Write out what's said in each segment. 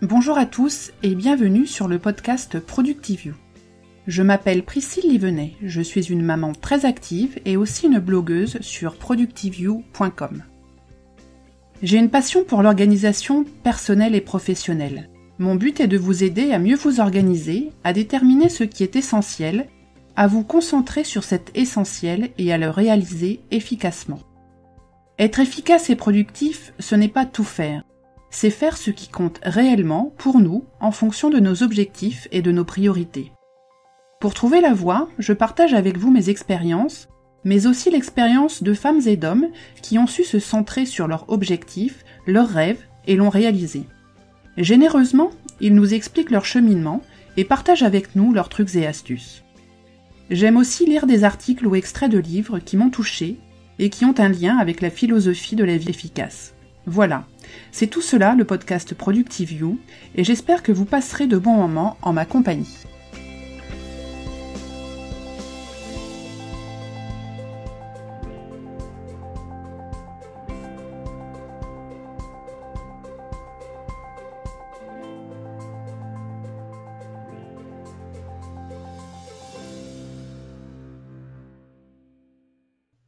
Bonjour à tous et bienvenue sur le podcast ProductiveYou. Je m'appelle Priscille Livenet, je suis une maman très active et aussi une blogueuse sur productiveyou.com. J'ai une passion pour l'organisation personnelle et professionnelle. Mon but est de vous aider à mieux vous organiser, à déterminer ce qui est essentiel, à vous concentrer sur cet essentiel et à le réaliser efficacement. Être efficace et productif, ce n'est pas tout faire. C'est faire ce qui compte réellement pour nous en fonction de nos objectifs et de nos priorités. Pour trouver la voie, je partage avec vous mes expériences, mais aussi l'expérience de femmes et d'hommes qui ont su se centrer sur leurs objectifs, leurs rêves et l'ont réalisé. Généreusement, ils nous expliquent leur cheminement et partagent avec nous leurs trucs et astuces. J'aime aussi lire des articles ou extraits de livres qui m'ont touchée et qui ont un lien avec la philosophie de la vie efficace. Voilà, c'est tout cela le podcast ProductiveYou et j'espère que vous passerez de bons moments en ma compagnie.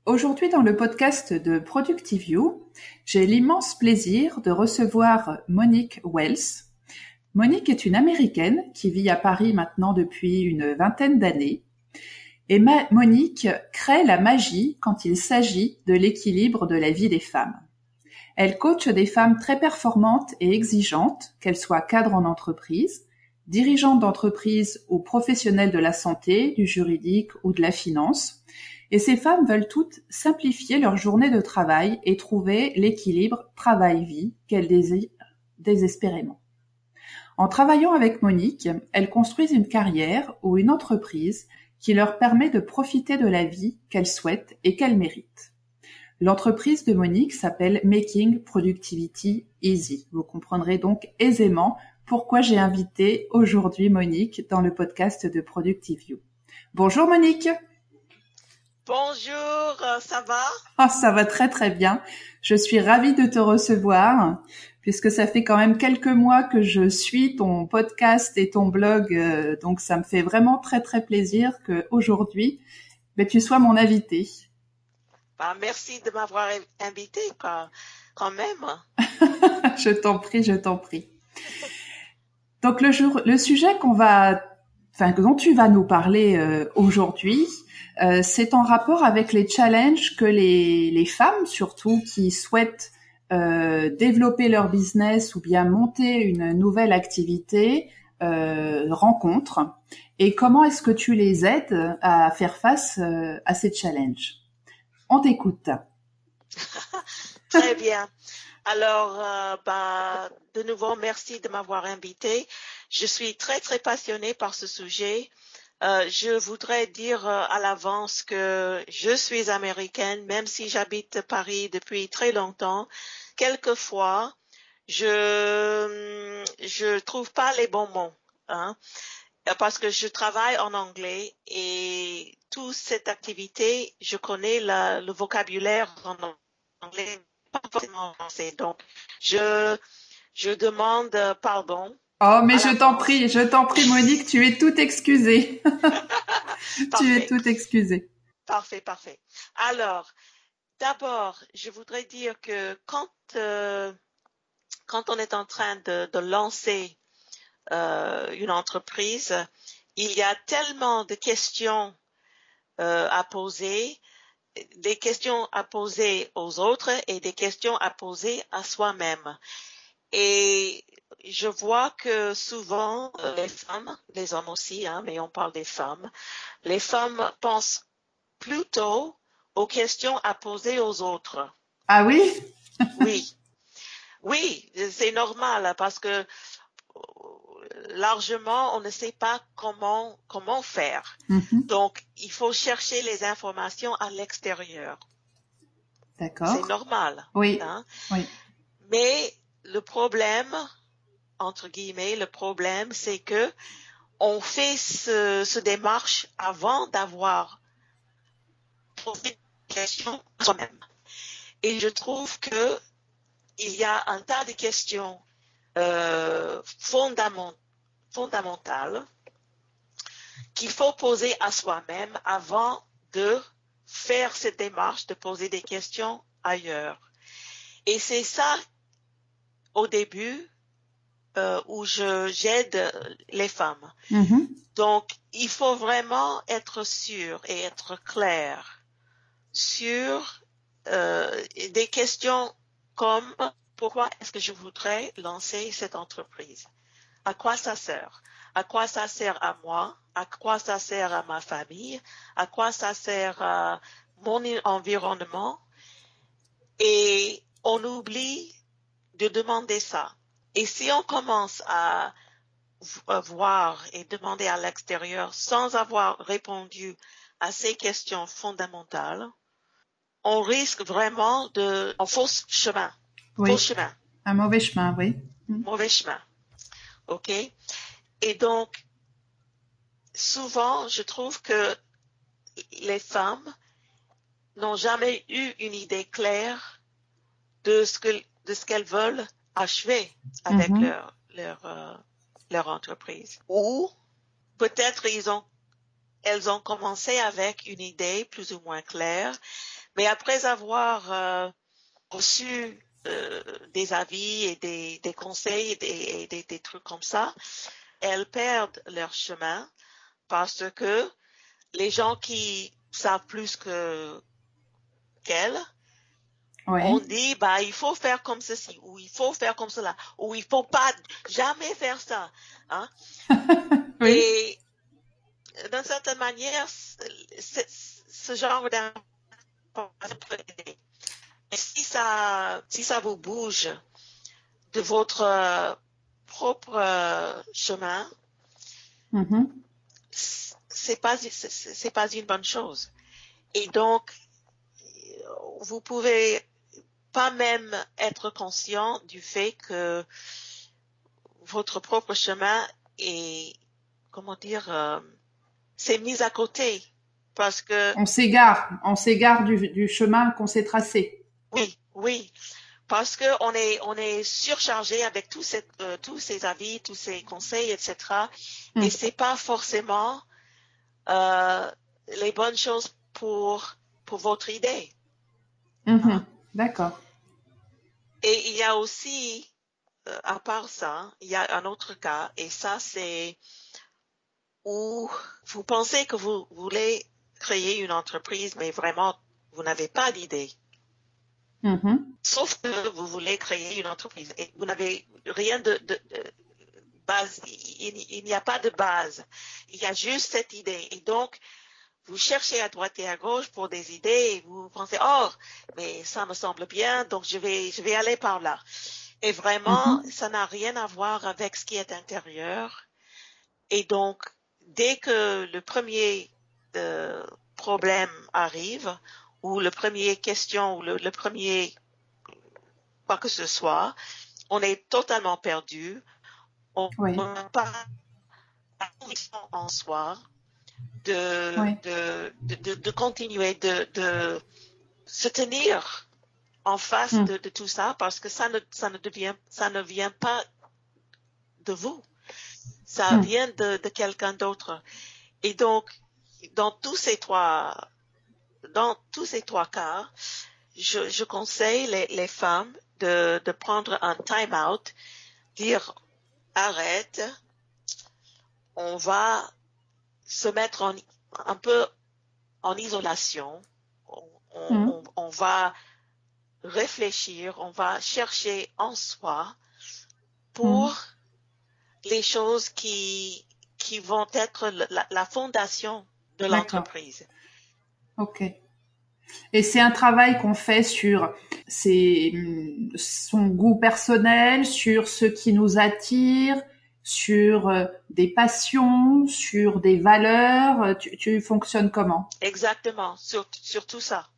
Aujourd'hui, dans le podcast de ProductiveYou, j'ai l'immense plaisir de recevoir Monique Wells. Monique est une Américaine qui vit à Paris maintenant depuis une vingtaine d'années. Et Monique crée la magie quand il s'agit de l'équilibre de la vie des femmes. Elle coach des femmes très performantes et exigeantes, qu'elles soient cadres en entreprise, dirigeantes d'entreprise ou professionnelles de la santé, du juridique ou de la finance. Et ces femmes veulent toutes simplifier leur journée de travail et trouver l'équilibre travail-vie qu'elles désirent désespérément. En travaillant avec Monique, elles construisent une carrière ou une entreprise qui leur permet de profiter de la vie qu'elles souhaitent et qu'elles méritent. L'entreprise de Monique s'appelle Making Productivity Easy. Vous comprendrez donc aisément pourquoi j'ai invité aujourd'hui Monique dans le podcast de ProductiveYou. Bonjour Monique. Bonjour, ça va? Oh, ça va très très bien. Je suis ravie de te recevoir puisque ça fait quand même quelques mois que je suis ton podcast et ton blog, donc ça me fait vraiment très très plaisir qu'aujourd'hui tu sois mon invitée. Merci de m'avoir invité quand même. Je t'en prie. Donc le sujet dont tu vas nous parler aujourd'hui, c'est en rapport avec les challenges que les femmes, surtout qui souhaitent développer leur business ou bien monter une nouvelle activité, rencontrent. Et comment est-ce que tu les aides à faire face à ces challenges? On t'écoute. Très bien. Alors, de nouveau, merci de m'avoir invité. Je suis très, très passionnée par ce sujet. Je voudrais dire à l'avance que je suis américaine, même si j'habite Paris depuis très longtemps. Quelquefois, je trouve pas les bons mots, parce que je travaille en anglais et toute cette activité, je connais le vocabulaire en anglais, pas forcément en français. Donc, je demande pardon. Oh, mais je t'en prie, Monique, tu es toute excusée. Tu es toute excusée. Parfait. Alors, d'abord, je voudrais dire que quand on est en train de lancer une entreprise, il y a tellement de questions à poser, des questions à poser aux autres et des questions à poser à soi-même. Et je vois que souvent, les femmes, les hommes aussi, mais on parle des femmes, les femmes pensent plutôt aux questions à poser aux autres. Ah oui? Oui, c'est normal parce que largement, on ne sait pas comment faire. Mm-hmm. Donc, il faut chercher les informations à l'extérieur. D'accord. C'est normal. Oui. Oui. Mais le problème, entre guillemets, c'est que on fait ce démarche avant d'avoir posé une question à soi-même. Et je trouve que il y a un tas de questions fondamentales qu'il faut poser à soi-même avant de faire cette démarche de poser des questions ailleurs. Et c'est ça, au début, où j'aide les femmes. Donc, il faut vraiment être sûr et être clair sur des questions comme pourquoi est-ce que je voudrais lancer cette entreprise? À quoi ça sert? À quoi ça sert à moi? À quoi ça sert à ma famille? À quoi ça sert à mon environnement? Et on oublie de demander ça. Et si on commence à voir et demander à l'extérieur sans avoir répondu à ces questions fondamentales, on risque vraiment en faux chemin. Oui. Faux chemin. Un mauvais chemin, oui. Mauvais chemin. OK? Et donc, souvent, je trouve que les femmes n'ont jamais eu une idée claire de ce qu'elles veulent achever avec leur entreprise. Ou peut-être elles ont commencé avec une idée plus ou moins claire, mais après avoir reçu des avis et des conseils et des trucs comme ça, elles perdent leur chemin parce que les gens qui savent plus qu'elles on dit, il faut faire comme ceci, ou il faut faire comme cela, ou il faut pas jamais faire ça. Hein? Oui. Et d'une certaine manière, ce genre d'information peut aider. Et si ça vous bouge de votre propre chemin, c'est pas une bonne chose. Et donc, vous pouvez pas même être conscient du fait que votre propre chemin est, c'est mis à côté parce que on s'égare du chemin qu'on s'est tracé. Oui, parce que on est surchargé avec tous ces avis, tous ces conseils, etc. Et c'est pas forcément les bonnes choses pour votre idée. Hein? D'accord. Et il y a aussi, à part ça, il y a un autre cas, et ça c'est où vous pensez que vous voulez créer une entreprise, mais vraiment, vous n'avez pas d'idée. Sauf que vous voulez créer une entreprise et vous n'avez rien de base, il n'y a pas de base, il y a juste cette idée. Et donc, vous cherchez à droite et à gauche pour des idées et vous pensez, oh, mais ça me semble bien, donc je vais aller par là. Et vraiment, ça n'a rien à voir avec ce qui est intérieur. Et donc, dès que le premier problème arrive, ou le premier question, ou le premier quoi que ce soit, on est totalement perdu. On n'a pas la conviction en soi de continuer de se tenir en face de tout ça parce que ça ne vient pas de vous. Ça vient de quelqu'un d'autre. Et donc, dans tous ces trois cas, je conseille les femmes de prendre un time out, dire arrête, on va se mettre un peu en isolation, on va réfléchir, on va chercher en soi pour les choses qui vont être la fondation de l'entreprise. Ok. Et c'est un travail qu'on fait sur son goût personnel, sur ce qui nous attire, sur des passions, sur des valeurs. Tu fonctionnes comment? Exactement, sur tout ça.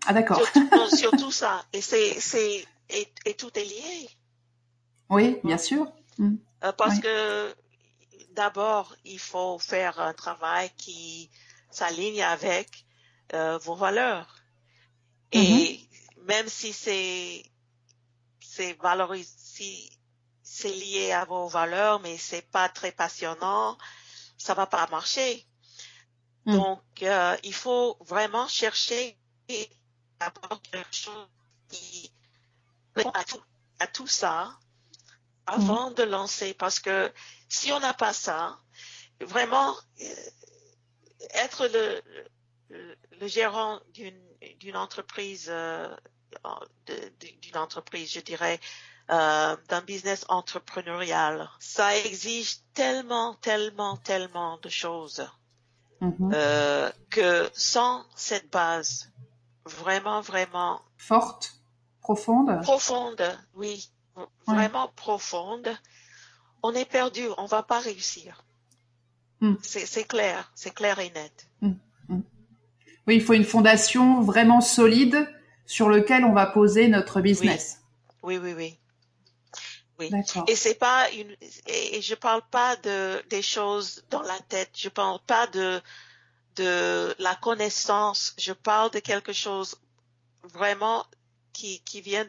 Ah d'accord. Sur tout ça. Et tout est lié. Oui, bien sûr. Parce que d'abord, il faut faire un travail qui s'aligne avec vos valeurs. Et même si c'est valorisé, c'est lié à vos valeurs, mais c'est pas très passionnant, ça va pas marcher. Donc, il faut vraiment chercher à avoir quelque chose qui répond à tout ça avant de lancer, parce que si on n'a pas ça, vraiment être le gérant d'une entreprise, je dirais, d'un business entrepreneurial, ça exige tellement de choses que sans cette base vraiment forte, profonde, oui, vraiment profonde, on est perdu, on va pas réussir. C'est clair et net. Oui, il faut une fondation vraiment solide sur lequel on va poser notre business. Oui. D'accord. Et c'est pas et je parle pas des choses dans la tête, je parle pas de la connaissance, je parle de quelque chose vraiment qui vient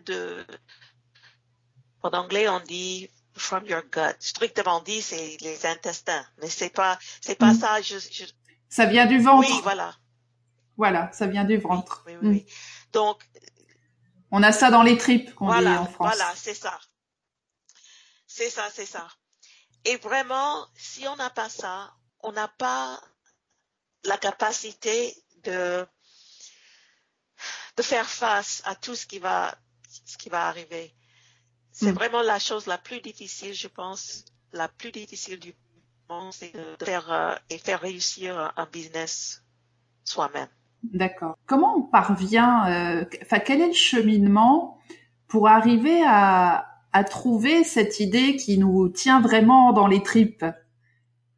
en anglais on dit from your gut. Strictement dit, c'est les intestins, mais c'est pas ça. Ça vient du ventre. Oui, voilà. Voilà, ça vient du ventre. Oui. Donc, on a ça dans les tripes, qu'on dit en France. Voilà, c'est ça. C'est ça. Et vraiment, si on n'a pas ça, on n'a pas la capacité de faire face à tout ce qui va arriver. C'est vraiment la chose la plus difficile, je pense, la plus difficile du monde, c'est de faire réussir un business soi-même. D'accord. Comment on parvient, quel est le cheminement pour arriver à trouver cette idée qui nous tient vraiment dans les tripes?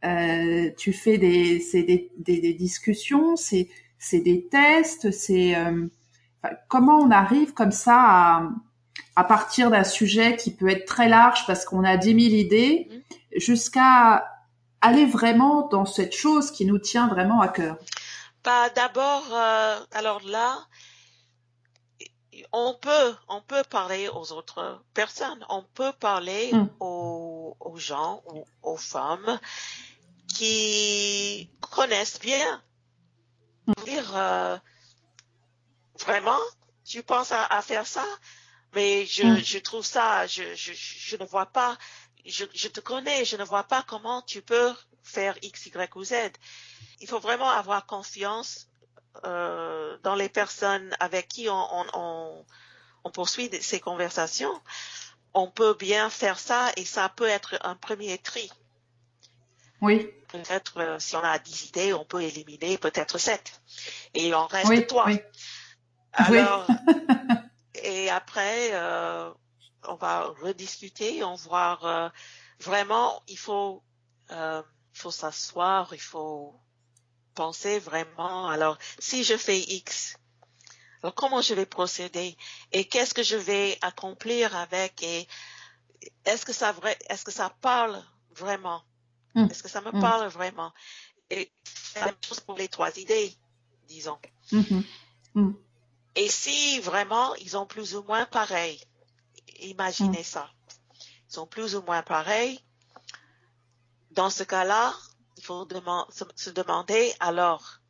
Tu fais des discussions, c'est des tests, comment on arrive comme ça à partir d'un sujet qui peut être très large parce qu'on a 10 000 idées, jusqu'à aller vraiment dans cette chose qui nous tient vraiment à cœur? D'abord, alors là, on peut parler aux autres personnes, on peut parler aux gens ou aux femmes qui connaissent bien. Dire vraiment, tu penses à faire ça, mais je trouve ça, je ne vois pas, je te connais, je ne vois pas comment tu peux faire X, Y ou Z. Il faut vraiment avoir confiance dans les personnes avec qui on poursuit ces conversations. On peut bien faire ça et ça peut être un premier tri. Oui. Peut-être si on a 10 idées, on peut éliminer peut-être 7. Et il en reste 3. Oui. Alors, et après, on va rediscuter, on va voir vraiment, il faut s'asseoir, il faut penser vraiment. Alors, si je fais X, alors comment je vais procéder et qu'est-ce que je vais accomplir avec et est-ce que ça parle vraiment? Est-ce que ça me parle vraiment? Et c'est la même chose pour les 3 idées, disons. Et si vraiment ils ont plus ou moins pareil, imaginez ça. Ils sont plus ou moins pareils. Dans ce cas-là, il faut se demander alors,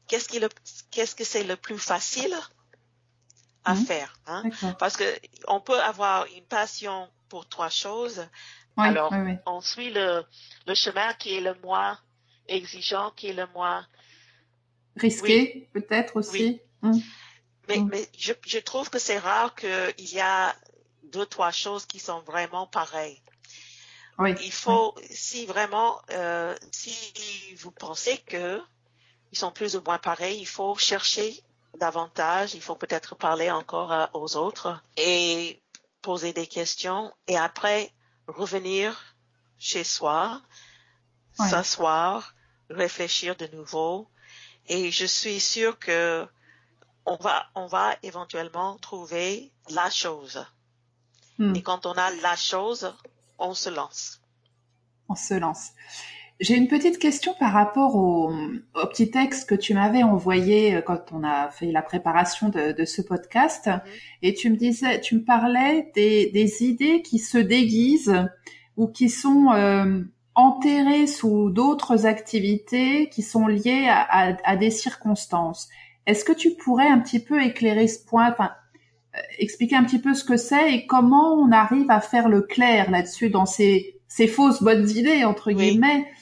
qu'est-ce que c'est le plus facile à faire, hein? Parce que on peut avoir une passion pour 3 choses. Alors, on suit le chemin qui est le moins exigeant, qui est le moins risqué, peut-être aussi. Mais je trouve que c'est rare qu'il y a 2-3 choses qui sont vraiment pareilles. Il faut, si vraiment, si vous pensez que ils sont plus ou moins pareils, il faut chercher davantage, il faut peut-être parler encore aux autres et poser des questions et après revenir chez soi, s'asseoir, réfléchir de nouveau et je suis sûre que on va éventuellement trouver la chose. Et quand on a la chose, on se lance. On se lance. J'ai une petite question par rapport au petit texte que tu m'avais envoyé quand on a fait la préparation de ce podcast. Mhm. Et tu me parlais des idées qui se déguisent ou qui sont enterrées sous d'autres activités qui sont liées à des circonstances. Est-ce que tu pourrais un petit peu éclairer ce point, enfin, expliquer un petit peu ce que c'est et comment on arrive à faire le clair là-dessus dans ces fausses bonnes idées, entre guillemets,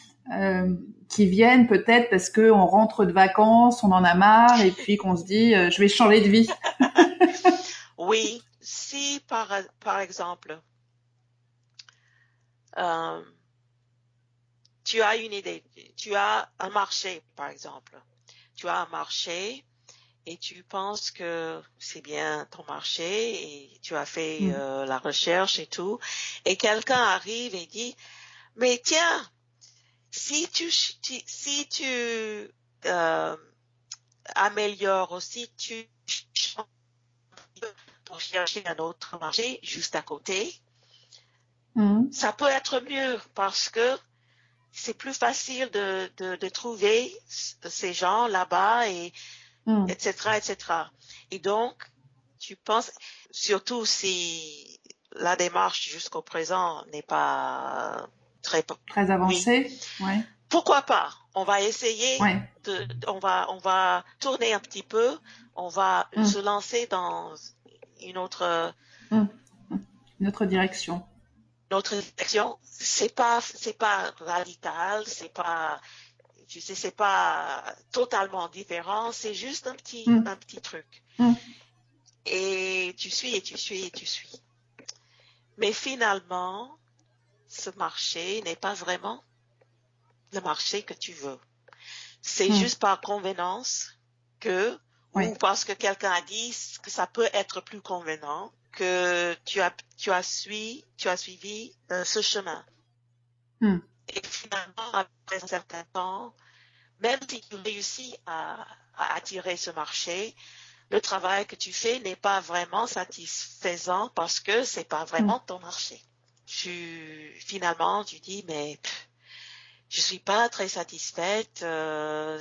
qui viennent peut-être parce que on rentre de vacances, on en a marre et puis qu'on se dit je vais changer de vie. Oui, si par exemple, tu as une idée, tu as un marché, par exemple, tu as un marché et tu penses que c'est bien ton marché et tu as fait la recherche et tout, et quelqu'un arrive et dit, mais tiens, si tu améliores aussi, tu changes pour chercher un autre marché juste à côté, ça peut être mieux parce que c'est plus facile de trouver ces gens là-bas et etc. Et donc, tu penses, surtout si la démarche jusqu'au présent n'est pas très avancée, oui. Ouais. Pourquoi pas? On va essayer ouais. on va tourner un petit peu, on va se lancer dans une autre direction. Notre direction. C'est pas radical, c'est pas, tu sais, c'est pas totalement différent, c'est juste un petit truc. Et tu suis. Mais finalement, ce marché n'est pas vraiment le marché que tu veux. C'est juste par convenance ou parce que quelqu'un a dit que ça peut être plus convenant, que tu as suivi ce chemin. Et finalement, après un certain temps, même si tu réussis à attirer ce marché, le travail que tu fais n'est pas vraiment satisfaisant parce que c'est pas vraiment ton marché. Finalement, tu dis, mais je suis pas très satisfaite,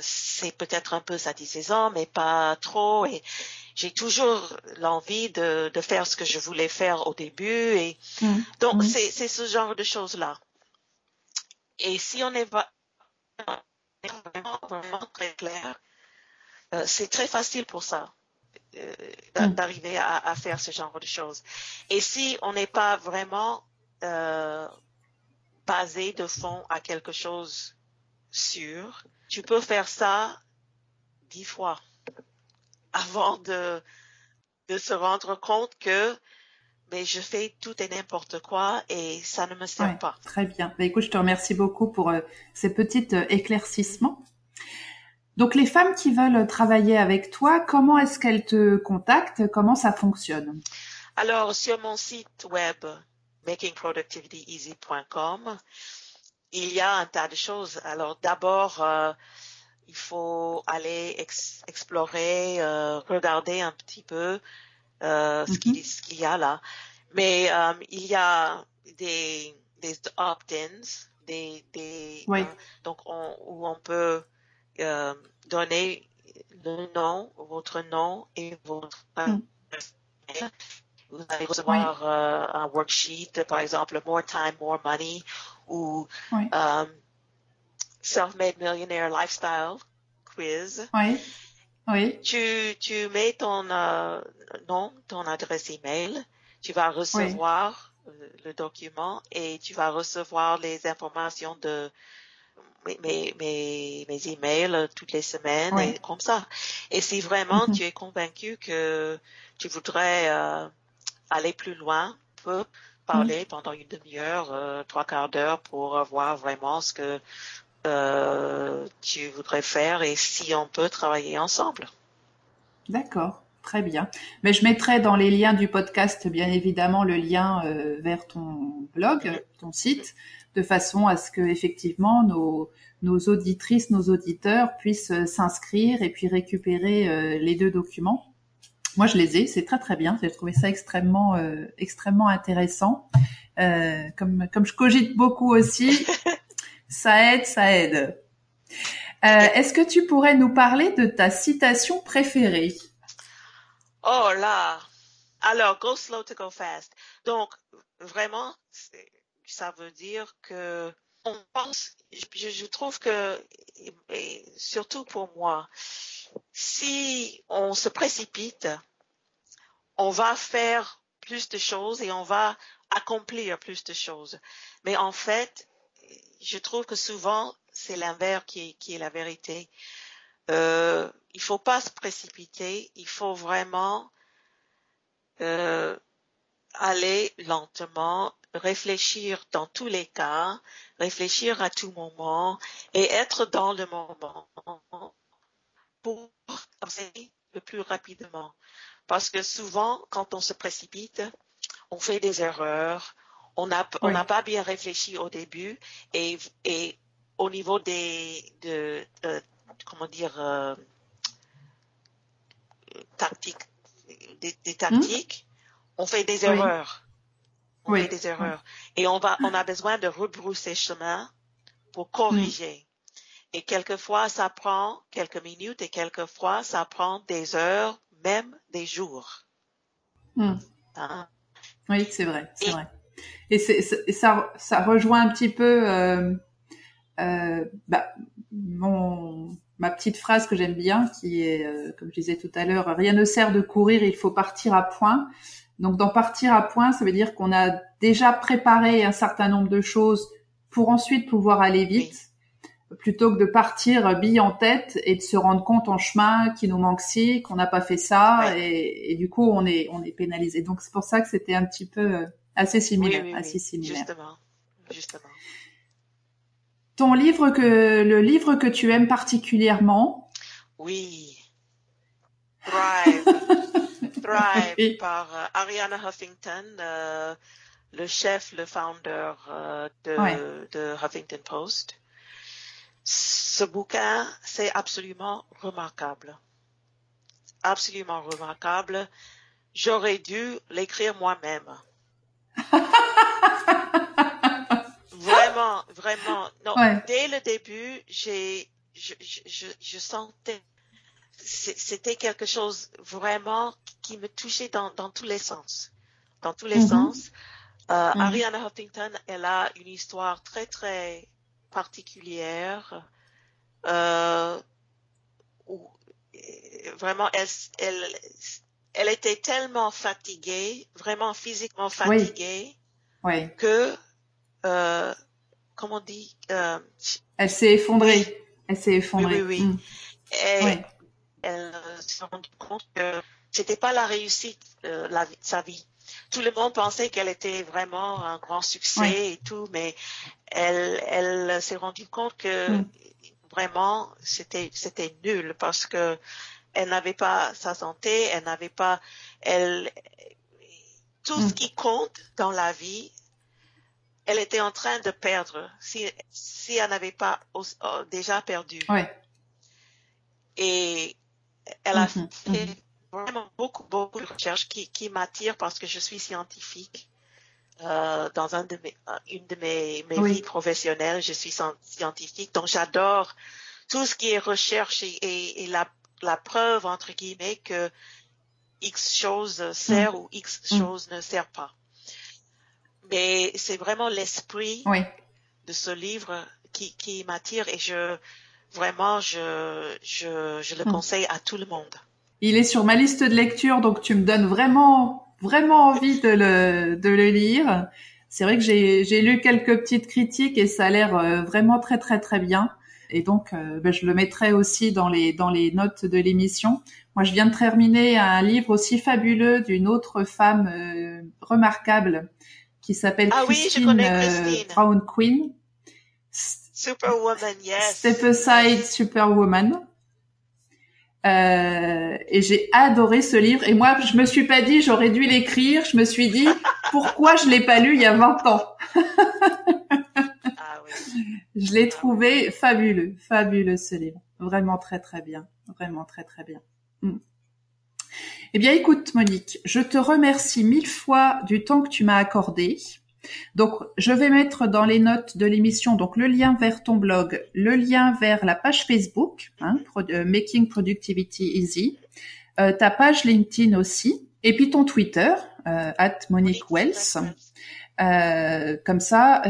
c'est peut-être un peu satisfaisant, mais pas trop, et j'ai toujours l'envie de faire ce que je voulais faire au début, et donc c'est ce genre de choses-là. Et si on est vraiment très clair, c'est très facile pour ça, d'arriver à faire ce genre de choses. Et si on n'est pas vraiment basé de fond à quelque chose sûr, tu peux faire ça 10 fois avant de se rendre compte que mais je fais tout et n'importe quoi et ça ne me sert pas. Très bien. Bah, écoute, je te remercie beaucoup pour ces petits éclaircissements. Donc, les femmes qui veulent travailler avec toi, comment est-ce qu'elles te contactent? Comment ça fonctionne? Alors, sur mon site web, makingproductivityeasy.com, il y a un tas de choses. Alors, d'abord, il faut aller explorer, regarder un petit peu ce qu'il y a là. Mais il y a des opt-ins, donc où on peut donner votre nom et votre vous allez recevoir un worksheet, par exemple, More Time, More Money, ou Self-Made Millionaire Lifestyle Quiz. Tu mets ton nom, ton adresse email, tu vas recevoir le document et tu vas recevoir les informations de mes emails toutes les semaines et comme ça. Et si vraiment tu es convaincu que tu voudrais aller plus loin, tu peux parler pendant une demi-heure, 3/4 d'heure pour voir vraiment ce que tu voudrais faire et si on peut travailler ensemble. D'accord, très bien. Mais je mettrai dans les liens du podcast, bien évidemment, le lien vers ton blog, ton site, de façon à ce que effectivement nos auditrices, nos auditeurs puissent s'inscrire et puis récupérer les 2 documents. Moi, je les ai, c'est très très bien. J'ai trouvé ça extrêmement intéressant. Comme je cogite beaucoup aussi, Ça aide, ça aide. Est-ce que tu pourrais nous parler de ta citation préférée? Oh là! Alors, go slow to go fast. Donc, vraiment, ça veut dire que on pense, je trouve que, et surtout pour moi, si on se précipite, on va faire plus de choses et on va accomplir plus de choses. Mais en fait, je trouve que souvent, c'est l'inverse qui est la vérité. Il faut pas se précipiter, il faut vraiment aller lentement, réfléchir dans tous les cas, réfléchir à tout moment et être dans le moment pour avancer le plus rapidement. Parce que souvent, quand on se précipite, on fait des erreurs, on n'a pas bien réfléchi au début et au niveau tactiques, des tactiques, on fait des erreurs. On fait des erreurs. Et on a besoin de rebrousser chemin pour corriger. Et quelquefois, ça prend quelques minutes et quelquefois, ça prend des heures, même des jours. Hein? Oui, c'est vrai, c'est vrai. Et ça rejoint un petit peu ma petite phrase que j'aime bien, qui est, comme je disais tout à l'heure, rien ne sert de courir, il faut partir à point. Donc, dans partir à point, ça veut dire qu'on a déjà préparé un certain nombre de choses pour ensuite pouvoir aller vite, plutôt que de partir bille en tête et de se rendre compte en chemin qu'il nous manque ci, qu'on n'a pas fait ça, et du coup, on est pénalisé. Donc, c'est pour ça que c'était un petit peu assez similaire, assez similaire. Justement. Le livre que tu aimes particulièrement? Oui. Thrive. Thrive par Arianna Huffington, le founder de Huffington Post. Ce bouquin, c'est absolument remarquable. Absolument remarquable. J'aurais dû l'écrire moi-même. Vraiment. Non, dès le début, je sentais, c'était quelque chose vraiment qui me touchait dans tous les sens. Dans tous les sens. Arianna Huffington, elle a une histoire très, très particulière, où vraiment elle était tellement fatiguée, vraiment physiquement fatiguée, que comment on dit, elle s'est effondrée. Oui. Et elle s'est rendue compte que c'était pas la réussite, sa vie. Tout le monde pensait qu'elle était vraiment un grand succès et tout, mais elle s'est rendue compte que vraiment c'était nul parce que elle n'avait pas sa santé, elle n'avait pas tout ce qui compte dans la vie. Elle était en train de perdre si elle n'avait pas déjà perdu. Et elle a fait vraiment beaucoup de recherches qui m'attirent parce que je suis scientifique. Dans une de mes vies professionnelles, je suis scientifique, donc j'adore tout ce qui est recherche et la preuve, entre guillemets, que X chose sert ou X chose ne sert pas. Mais c'est vraiment l'esprit de ce livre qui m'attire et je le conseille à tout le monde. Il est sur ma liste de lecture, donc tu me donnes vraiment envie de le lire. C'est vrai que j'ai lu quelques petites critiques et ça a l'air vraiment très très très bien. Et donc je le mettrai aussi dans les notes de l'émission. Moi, je viens de terminer un livre aussi fabuleux d'une autre femme remarquable qui s'appelle Christine Brown Quinn. Superwoman, yes. Step Aside Superwoman. Et j'ai adoré ce livre. Et moi, je me suis pas dit j'aurais dû l'écrire. Je me suis dit pourquoi je l'ai pas lu il y a 20 ans. Je l'ai trouvé fabuleux ce livre. Vraiment très très bien. Vraiment très très bien. Eh bien, écoute, Monique, je te remercie 1000 fois du temps que tu m'as accordé. Donc, je vais mettre dans les notes de l'émission donc le lien vers ton blog, le lien vers la page Facebook, Making Productivity Easy, ta page LinkedIn aussi, et puis ton Twitter, @MoniqueWells. Comme ça,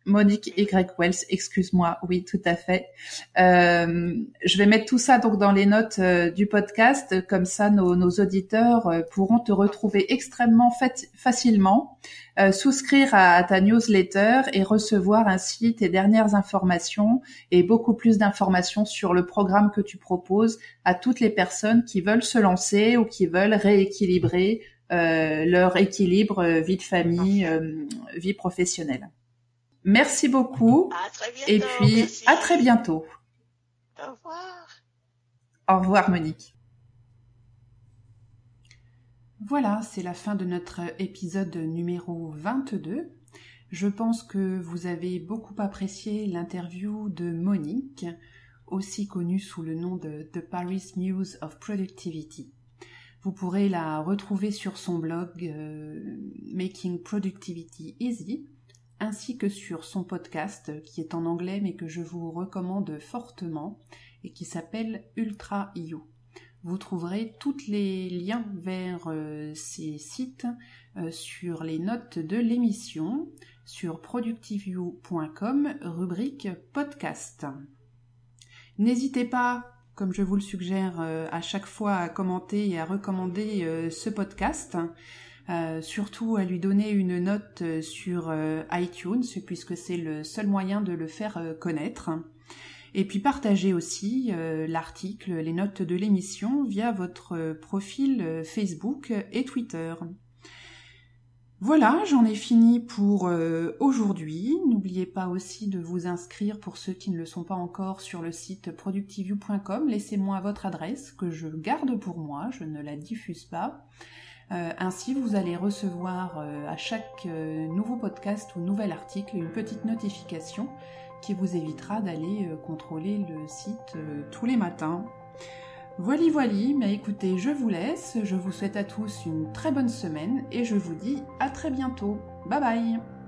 Monique Y. Wells, excuse-moi, oui, tout à fait. Je vais mettre tout ça donc dans les notes du podcast, comme ça nos auditeurs pourront te retrouver extrêmement facilement, souscrire à ta newsletter et recevoir ainsi tes dernières informations et beaucoup plus d'informations sur le programme que tu proposes à toutes les personnes qui veulent se lancer ou qui veulent rééquilibrer leur équilibre vie de famille, vie professionnelle. Merci beaucoup. À très bientôt. Et puis, merci. À très bientôt. Au revoir. Au revoir, Monique. Voilà, c'est la fin de notre épisode numéro 22. Je pense que vous avez beaucoup apprécié l'interview de Monique, aussi connue sous le nom de The Paris Muse of Productivity. Vous pourrez la retrouver sur son blog Making Productivity Easy, ainsi que sur son podcast qui est en anglais mais que je vous recommande fortement et qui s'appelle Ultra You. Vous trouverez tous les liens vers ces sites sur les notes de l'émission sur productiveyou.com, rubrique podcast. N'hésitez pas, comme je vous le suggère à chaque fois, à commenter et à recommander ce podcast. Surtout à lui donner une note sur iTunes, puisque c'est le seul moyen de le faire connaître. Et puis partagez aussi l'article, les notes de l'émission via votre profil Facebook et Twitter. Voilà, j'en ai fini pour aujourd'hui. N'oubliez pas aussi de vous inscrire pour ceux qui ne le sont pas encore sur le site productiveyou.com. Laissez-moi votre adresse que je garde pour moi, je ne la diffuse pas. Ainsi, vous allez recevoir à chaque nouveau podcast ou nouvel article une petite notification qui vous évitera d'aller contrôler le site tous les matins. Voilà, mais écoutez, je vous laisse, je vous souhaite à tous une très bonne semaine et je vous dis à très bientôt. Bye bye!